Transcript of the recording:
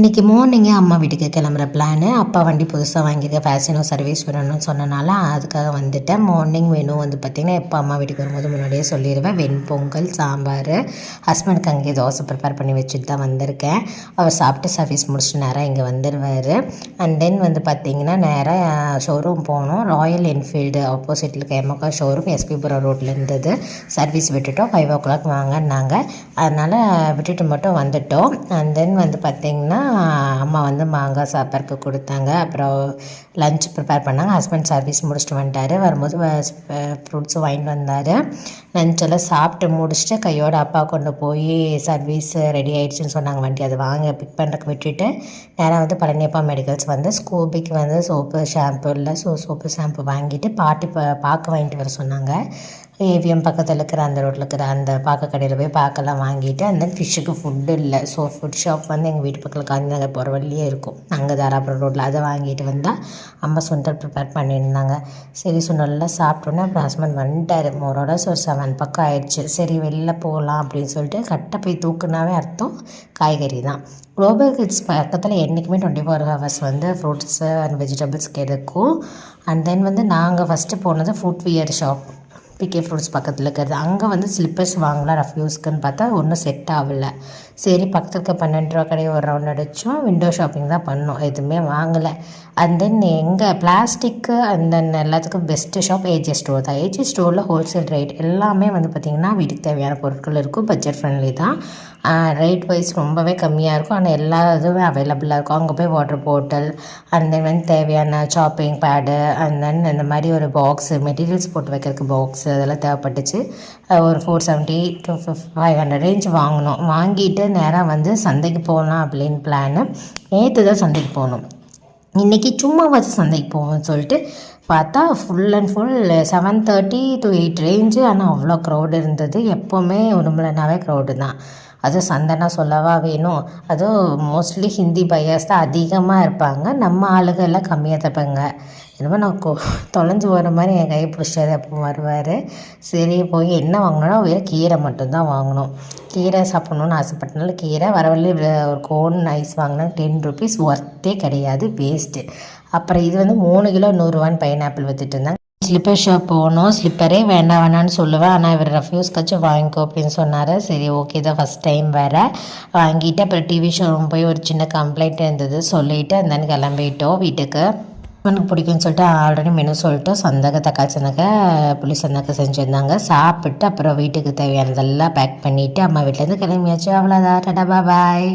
இன்றைக்கி மார்னிங்கே அம்மா வீட்டுக்கு கிளம்புற பிளானு. அப்பா வண்டி புதுசாக வாங்கியிருக்க ஃபேஷனோ சர்வீஸ் வேணும்னு சொன்னனால அதுக்காக வந்துட்டேன். மார்னிங் வேணும் வந்து பார்த்திங்கன்னா எப்போ அம்மா வீட்டுக்கு வரும்போது முன்னாடியே சொல்லிடுவேன். வெண்பொங்கல், சாம்பார், ஹஸ்பண்டுக்கு அங்கேயே தோசை ப்ரிப்பேர் பண்ணி வச்சுட்டு தான் வந்திருக்கேன். அவர் சாப்பிட்டு சர்வீஸ் முடிச்சுட்டு நேராக இங்கே வந்துடுவார். அண்ட் தென் வந்து பார்த்திங்கன்னா நேராக ஷோரூம் போனோம். ராயல் என்ஃபீல்டு ஆப்போசிட்டில் இருக்க எமக்கா ஷோரூம் எஸ்பிபுரம் ரோட்டில் இருந்தது. சர்வீஸ் விட்டுட்டோம். 5 o'clock வாங்கினாங்க. அதனால் விட்டுட்டு மட்டும் வந்துட்டோம். அண்ட் தென் வந்து பார்த்திங்கன்னா அம்மா வந்து மாங்காய் சாப்பாடுக்கு கொடுத்தாங்க. அப்புறம் லஞ்ச் ப்ரிப்பேர் பண்ணாங்க. ஹஸ்பண்ட் சர்வீஸ் முடிச்சுட்டு வந்துட்டார். வரும்போது ஃப்ரூட்ஸும் வாங்கிட்டு வந்தார். லஞ்செல்லாம் சாப்பிட்டு முடிச்சுட்டு கையோட அப்பா கொண்டு போய் சர்வீஸ் ரெடி ஆகிடுச்சின்னு சொன்னாங்க. வண்டி அதை வாங்க பிக் பண்ணுறதுக்கு விட்டுட்டு நேராக வந்து பழனியப்பா மெடிக்கல்ஸ் வந்து ஸ்கூபிக்கு வந்து சோப்பு ஷாம்பு இல்லை சோப்பு ஷாம்பு வாங்கிட்டு பாட்டி பார்க்க வாங்கிட்டு வர சொன்னாங்க. ஏவிஎம் பக்கத்தில் இருக்கிற அந்த ரோட்டில் இருக்கிற அந்த பார்க்க கடையில் போய் பார்க்கலாம் வாங்கிட்டு அந்த ஃபிஷ்ஷுக்கு ஃபுட்டு இல்லை. ஸோ ஃபுட் ஷாப் வந்து எங்கள் வீட்டு பக்கத்தில் காந்தி நகர் போகிற வழியே இருக்கும். அங்கே தாராபுரம் ரோட்டில் அதை வாங்கிட்டு வந்தால் அம்மா சுண்டல் ப்ரிப்பேர் பண்ணியிருந்தாங்க. சரி சுண்டல்லாம் சாப்பிட்டோன்னே அப்புறம் ஹஸ்பண்ட் வந்துட்டார். மோரோட ஸோ 7 பக்கம் ஆயிடுச்சு. சரி வெளில போகலாம் அப்படின்னு சொல்லிட்டு கட்டை போய் தூக்குனாவே அர்த்தம் காய்கறி தான். குளோபல் கிட்ஸ் பக்கத்தில் என்றைக்குமே 24 hours வந்து ஃப்ரூட்ஸு அண்ட் வெஜிடபிள்ஸ் கிடைக்கும். அண்ட் தென் வந்து நாங்கள் ஃபஸ்ட்டு போனது ஃபுட்வியர் ஷாப் பிகே ஃப்ரூட்ஸ் பக்கத்தில் இருக்கிறது. அங்கே வந்து ஸ்லிப்பர்ஸ் வாங்கலாம் ரஃப் யூஸ்க்குன்னு பார்த்தா ஒன்றும் செட் ஆகலை. சரி பக்கத்தில் இருக்க 12 ரூபா கடையை ஒரு ரவுண்ட் அடித்தோம். விண்டோ ஷாப்பிங் தான் பண்ணோம். எதுவுமே வாங்கலை. அண்ட் தென் எங்கள் பிளாஸ்டிக்கு அண்ட் தென் எல்லாத்துக்கும் பெஸ்ட்டு ஷாப் ஏஜே ஸ்டோர் தான். ஏஜே ஸ்டோரில் ஹோல்சேல் ரேட் எல்லாமே வந்து பார்த்திங்கன்னா வீட்டுக்கு தேவையான பொருட்கள் இருக்கும். பட்ஜெட் ஃப்ரெண்ட்லி தான். ரேட் வைஸ் ரொம்பவே கம்மியாக இருக்கும். ஆனால் எல்லா இதுவுமே அவைலபிளாக இருக்கும். அங்கே போய் வாட்டர் பாட்டில் அண்ட் தென் வந்து தேவையான சாப்பிங் பேடு அண்ட் தென் இந்த மாதிரி ஒரு பாக்ஸு மெட்டீரியல்ஸ் போட்டு வைக்கிறதுக்கு பாக்ஸு அதெல்லாம் தேவைப்பட்டுச்சு. ஒரு 470 to 500 ரேஞ்ச் வாங்கினோம். வாங்கிட்டு நேராக வந்து சந்தைக்கு போகலாம் அப்படின்னு பிளானு. நேற்று தான் சந்தைக்கு போகணும். இன்றைக்கி சும்மா வச்சு சந்தைக்கு போவோம்னு சொல்லிட்டு பார்த்தா full and full 7:30 to 8 range. ஆனால் அவ்வளோ க்ரௌடு இருந்தது. எப்போவுமே உடம்புலனாவே க்ரௌடு தான். அதுவும் சந்தைனா சொல்லவா வேணும். அதுவும் மோஸ்ட்லி ஹிந்தி பையர்ஸ் தான் அதிகமாக இருப்பாங்க. நம்ம ஆளுகள் எல்லாம் கம்மியாக தப்பாங்க. என்னமோ நான் தொலைஞ்சு போகிற மாதிரி என் கையை பிடிச்சாரு அப்போ வருவார். சரி போய் என்ன வாங்கினோன்னா வேறு கீரை மட்டும்தான் வாங்கினோம். கீரை சாப்பிட்ணுன்னு ஆசைப்பட்டனால கீரை வரவழி ஒரு கோன் ஐஸ் வாங்கினா 10 rupees ஒர்த்தே கிடையாது, வேஸ்ட்டு. அப்புறம் இது வந்து 3 கிலோ 100 ரூபான்னு பைனாப்பிள் விற்றுட்டு இருந்தாங்க. ஸ்லிப்பர் ஷாப் போகணும். ஸ்லிப்பரே வேண்டான்னு சொல்லுவேன். ஆனால் இவர் ரெஃப்யூஸ்க்காச்சும் வாங்கிக்கோ அப்படின்னு சொன்னார். சரி ஓகே தான், ஃபஸ்ட் டைம் வேறு வாங்கிட்டு அப்புறம் டிவி ஷோரூம் போய் ஒரு சின்ன கம்ப்ளைண்ட் இருந்தது சொல்லிவிட்டு அந்த கிளம்பிட்டோம் வீட்டுக்கு. எனக்கு பிடிக்கும்னு சொல்லிட்டு ஆல்ரெடி மெனு சொல்லிட்டு சந்தக தக்காளி சந்தக புளி சந்தக செஞ்சுருந்தாங்க. சாப்பிட்டு அப்புறம் வீட்டுக்கு தேவையானதெல்லாம் பேக் பண்ணிவிட்டு அம்மா வீட்டிலேருந்து கிளம்பியாச்சு. அவ்வளோதான். டாடா பாய்.